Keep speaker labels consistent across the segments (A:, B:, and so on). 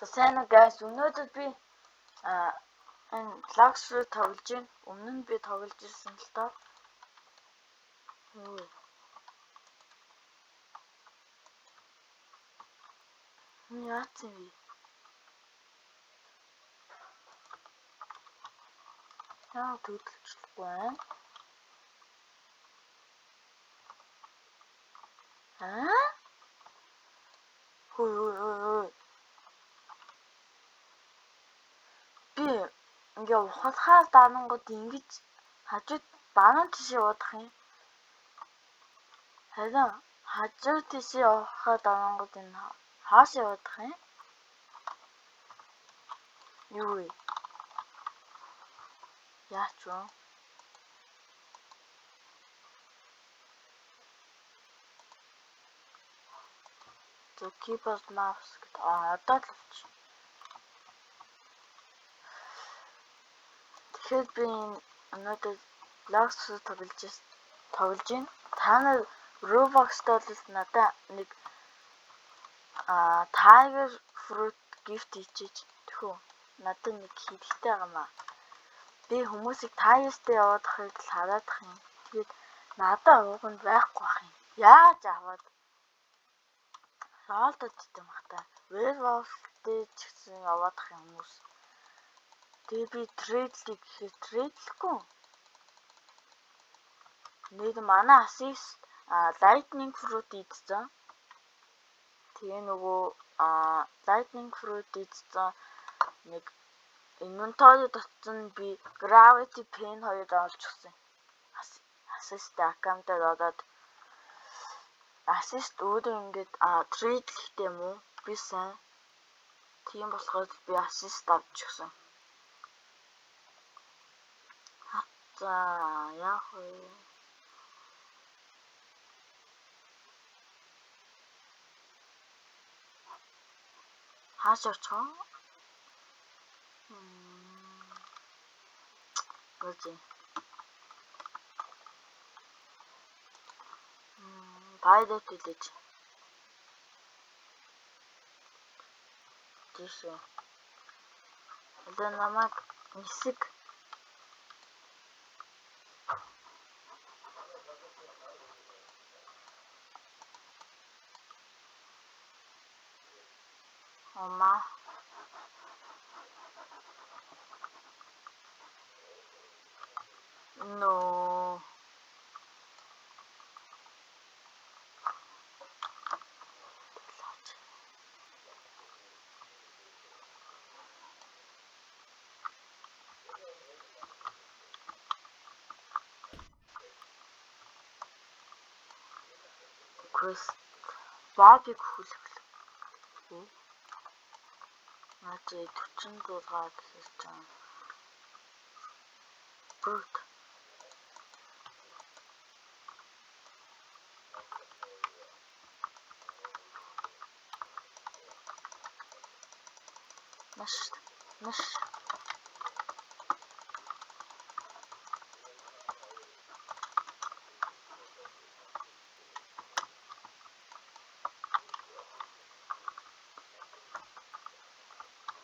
A: Сайн уу guys, өнөөдөр би энэ Lux руу тоглож байна. Өмнө нь би тоглож ирсэн л доо. Яац юм бэ? Яа төдөлчлөхгүй байна. Хөөе. Би ингээ ухалхаар данангууд ингэж хажууд банан тийш явах юм. Харин хажууд тийш явахаа данангууд энэ хааш явах юм? Юу вэ? Яач вэ? Keyboard mouse гэдэг. Одоо л авч. Тэгэхээр би өнөөдөр Lux тоглож байна. Та нар Roblox-д бол надад нэг Tiger Fruit gift хийчихэж тэхүү. Надад нэг хийдэгтэй байгаамаа. Би хүмүүсийг Tiger-тэй яваад ахыг л хараад ах юм. Тэгээд надад ууганд байхгүй ах юм. Яаж аваад Роолдод гэдэг магтаа. Werewolf-тэй ч гэсэн яваад ах юм хүмүүс. Тэгээ би трейдлийг гэхээр трейдлэхгүй. Нэг манай assist lightning fruit идсэн. Тэгээ нөгөө lightning fruit идсэн нэг inventory дотор нь би gravity pen 2 олчихсан. Assist аккаунтад ороод assist өөрөө ингээд трейдлэхтэй юм уу? Би сайн. Тийм болохоор би assist авчихсан. За яах вэ? Хааш очих вэ? Гүзээ. Pirate village. Тийшээ. Одоо намайг нисэг. Ома. No. Quest. Баабиг хүлэглэх. Наач 46 гэхээс чинь. Brute. Маш.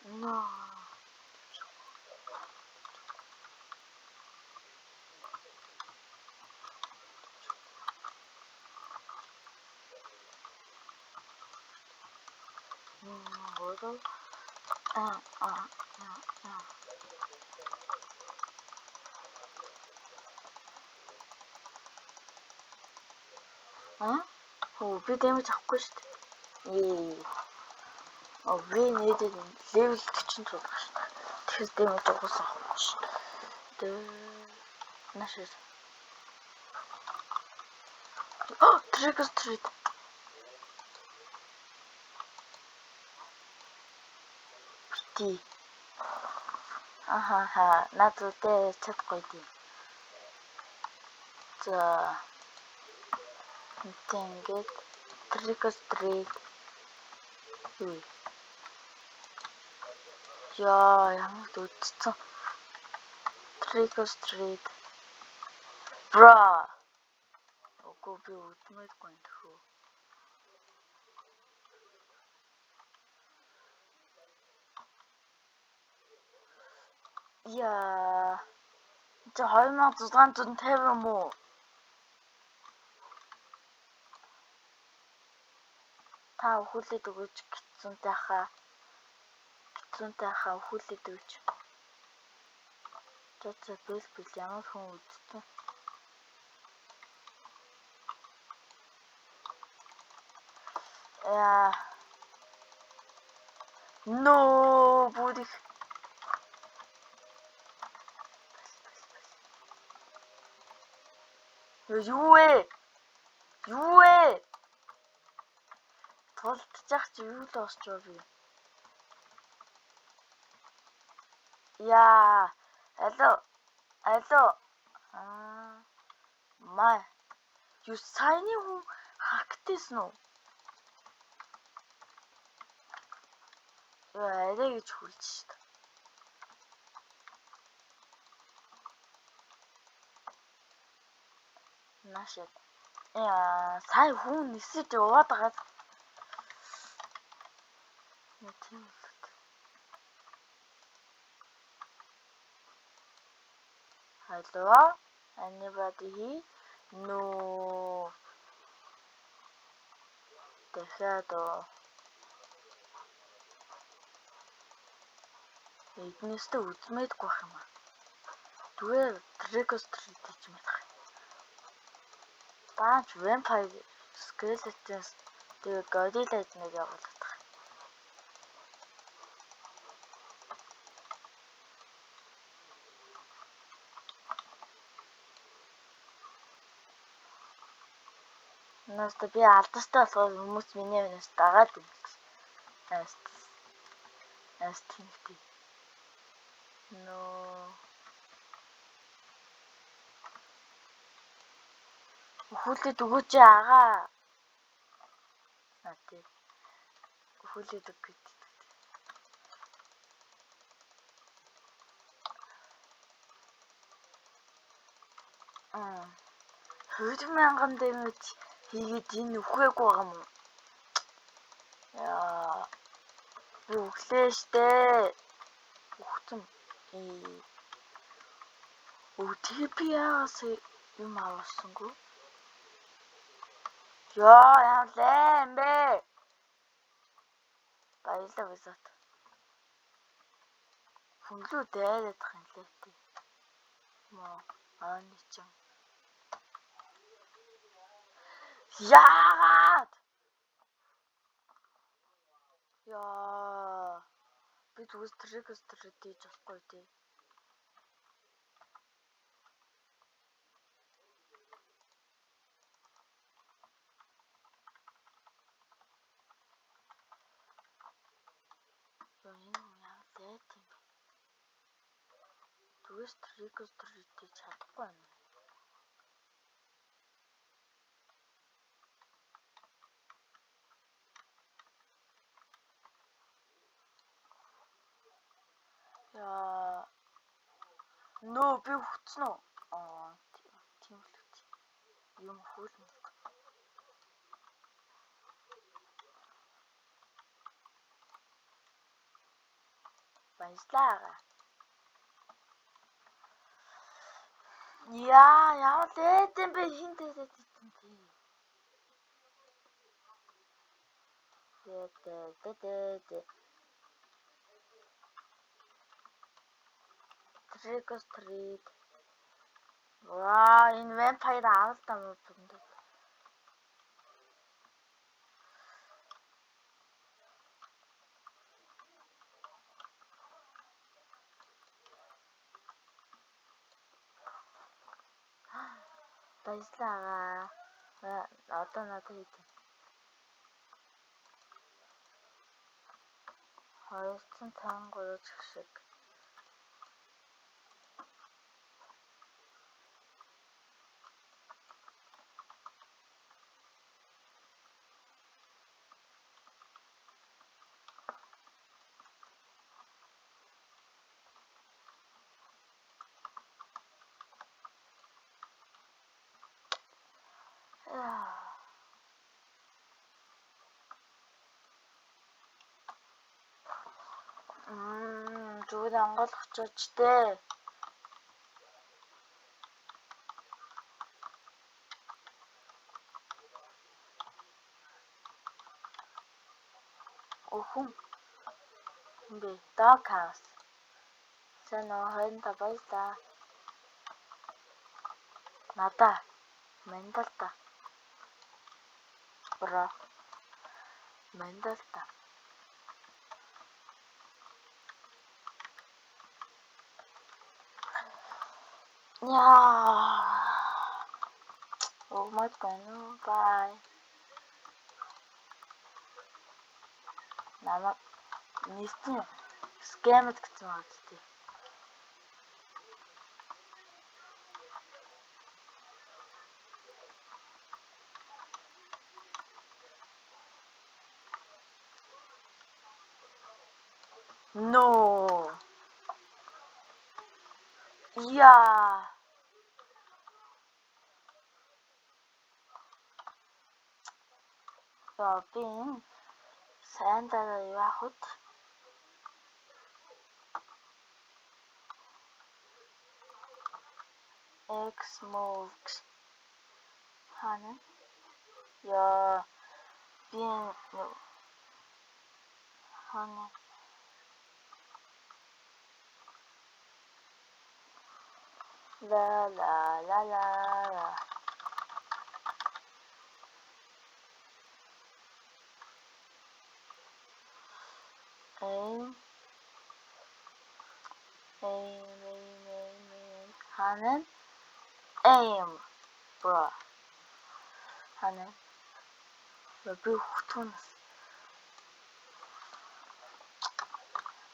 A: No. What? Би дэмэж авахгүй шүү дээ. Би нээдээ level 46 байгаа шүү дээ. Тэгэхээр дэмэж угаасаа авахгүй шүү дээ. Нашир. Trigger street. Ти. Надад чадахгүй дээ. За. Ингээд Trigger street. Яа, ямар үдцэн. Trigger street. Бра. Окей, би үдмэдгүй юм тхүү. Яа. Чи 2650 юм уу? Та өхүүлээд өгөөч гитсүнтэй хаа өхүүлээд өгөөч. За бэл ямар хүн үзтэн. Яа. No будих. Юу вэ? Тулдчих чи юу л осчоо би. Яа. Алло. Май. Юу сайны хүн хактээсэн үү? Яа, арай гэж хүлж шít. Нашид. Яа, сая хүн нисэж яваад байгаа. Тийм үү. Hello? Anybody? No. Дахиад Игнэстэй үзмээдгүй байх юм аа. Зүгээр Trick-or-Treat гэж мэдэх. Баач Vampire Skeletons тэгээ Godzilla эднийг явуулдаг. Наста би алдастай болохоор хүмүүс миний өнөөс дагаад юм. Настинг. No. Өхүүлээд өгөөч агаа. Нати. Өхүүлээд өгөөч. 20,000 дэмэж хийгээд энэ өхөөгүй байгаа юм уу? Яа. Би өглөө штэ. Өгцөн. OTP-аас юм авсангүй. Яа, яа лэм бэ. Баялаа визат. Хүнлүү дайраад тах юм лээ. Моо, ааничаа. Яагаад? Яа. Би зүгээс Trick-or-Treat хийж болохгүй тий. Энэ яа лээд юм. Зүгээс Trick-or-Treat хийж чадахгүй юм. Яа. Нөө би хүчнэ үү? Тийм л үү. Юм хөлмө. Баярлаа. Яа, яа лээд юм бэ хин дээрээ тийм тий. Trick-or-Treat. Ваа, энэ Vampire авалтаа мөн дүндээ. Баярлаа. Одоо надад хийх. 253 шиг. зүгээр Монгол очооч дээ. Өхөн. Би Dog House. Сайн уу хайнда баярлаа. Надаа Мандалта. Бро. Мандалта. Яа. Oh my god. Bye. Намайг нийтэн скэмэд гэсэн байна тийм. No. Yeah. Robin. Сайн дараа яахад X moves. Хана. Яа. Би хана. La la la la la. 하는 aim bro 하는 왜 후투는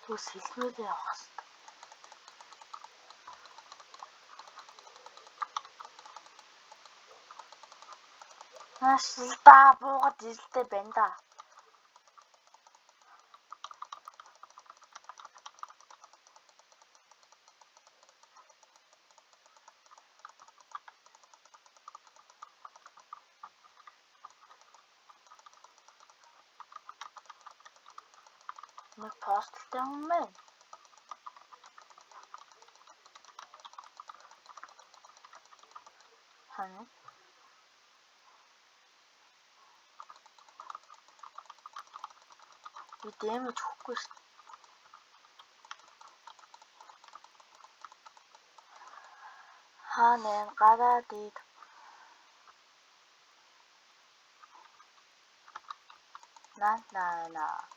A: 또 실수돼 왔어. 나 싫다 뭐가 뒤질 때 맨다. Нэг посттой юм байна. Хана. Би дэмэж өгөхгүй шүү. Хана гараад ид. 나나나.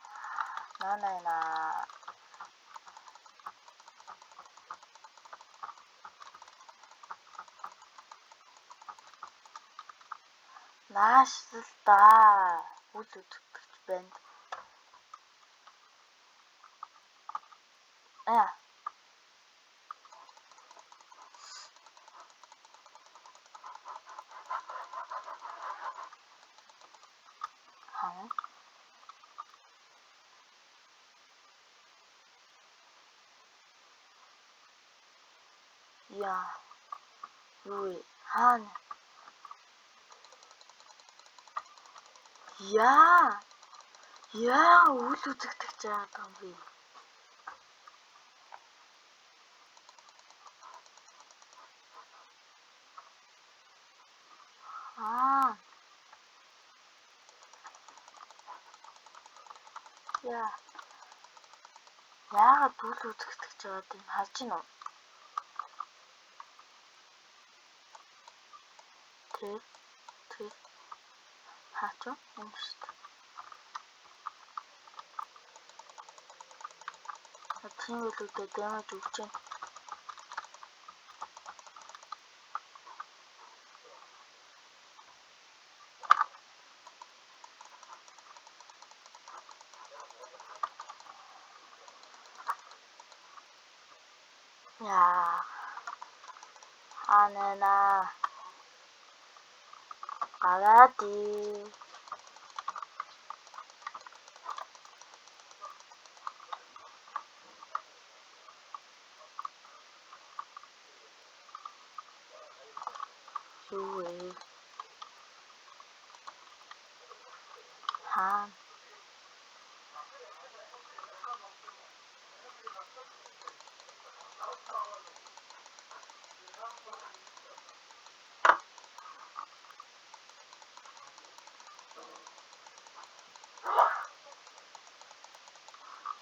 A: 맛있다. 우주 밴드. 야. 하나. 야. 우리 하나. 야, үл үзэгдэж байгаа юм би. Я. Яагаад үл үзэгдэж байгаа юм харж байна уу? Тэр хаач юм шүү дээ. Тийм үлүүдээ дэмэж өгч байна. 야, 하늘아, 가라디. 주위, 한,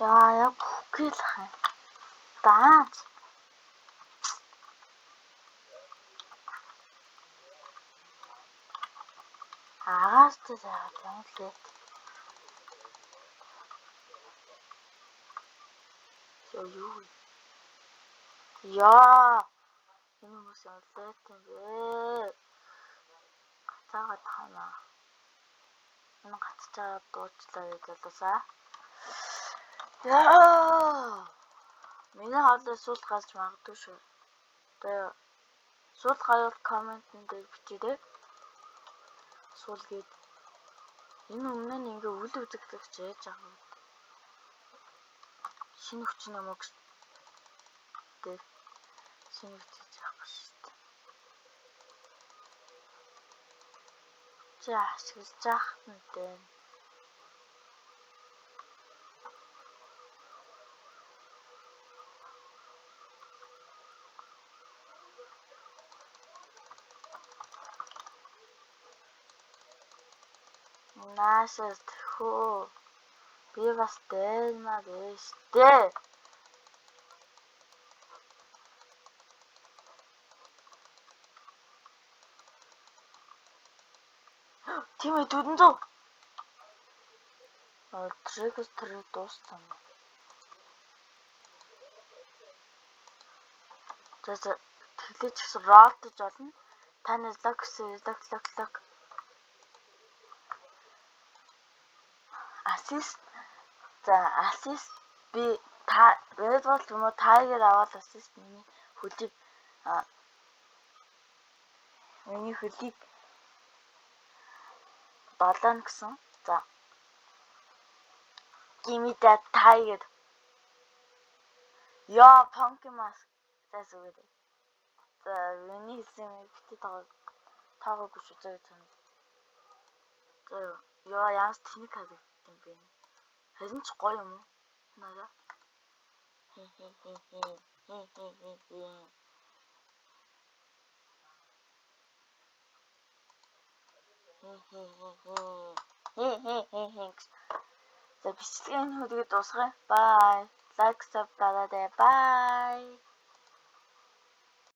A: Яа, бүхэлх юм. Даанч. Агаас тэ заагаад юм лээ. Юу? Яа. Энэ хүмүүс яллаа юм бэ? Гацаагаад хана. Энэ гацчаа дуучлаа гэж болоосаа. Яа. Миний хоолой суулт гарч магадгүй шүү. Тэгээ суулт гарвал комментэн дээр бичээрэй. Суул гээд энэ өмнө нь ингээ үл үзэгдэх чийж байгаа. Шинэ хүчин юм уу гэдэг. Шинэ хүч авах шүү дээ. За ашиглаж яах юм бэ? Наашаас тэхүү. Би бас даймаа биш дээ. Тийм ээ 400. Трек дууссан. За тэглэж гэсэн ролтж болно. Таны лог. Assist. За assist би та Red Bull юм уу Tiger аваад assist миний хөлийг долоон гэсэн. За. Give me that Tiger. Яа, Pumpkin Mask. За зүгээр. За, миний хэлсэн юм бити таагүй шүү зөө тань. За, яа яас тэнэг харагдсан бэ? Харин ч гоё юм уу? Наа. За бичлэгийн хөдөлгөөд дуусгая. Bye. Like, subscribe, bye.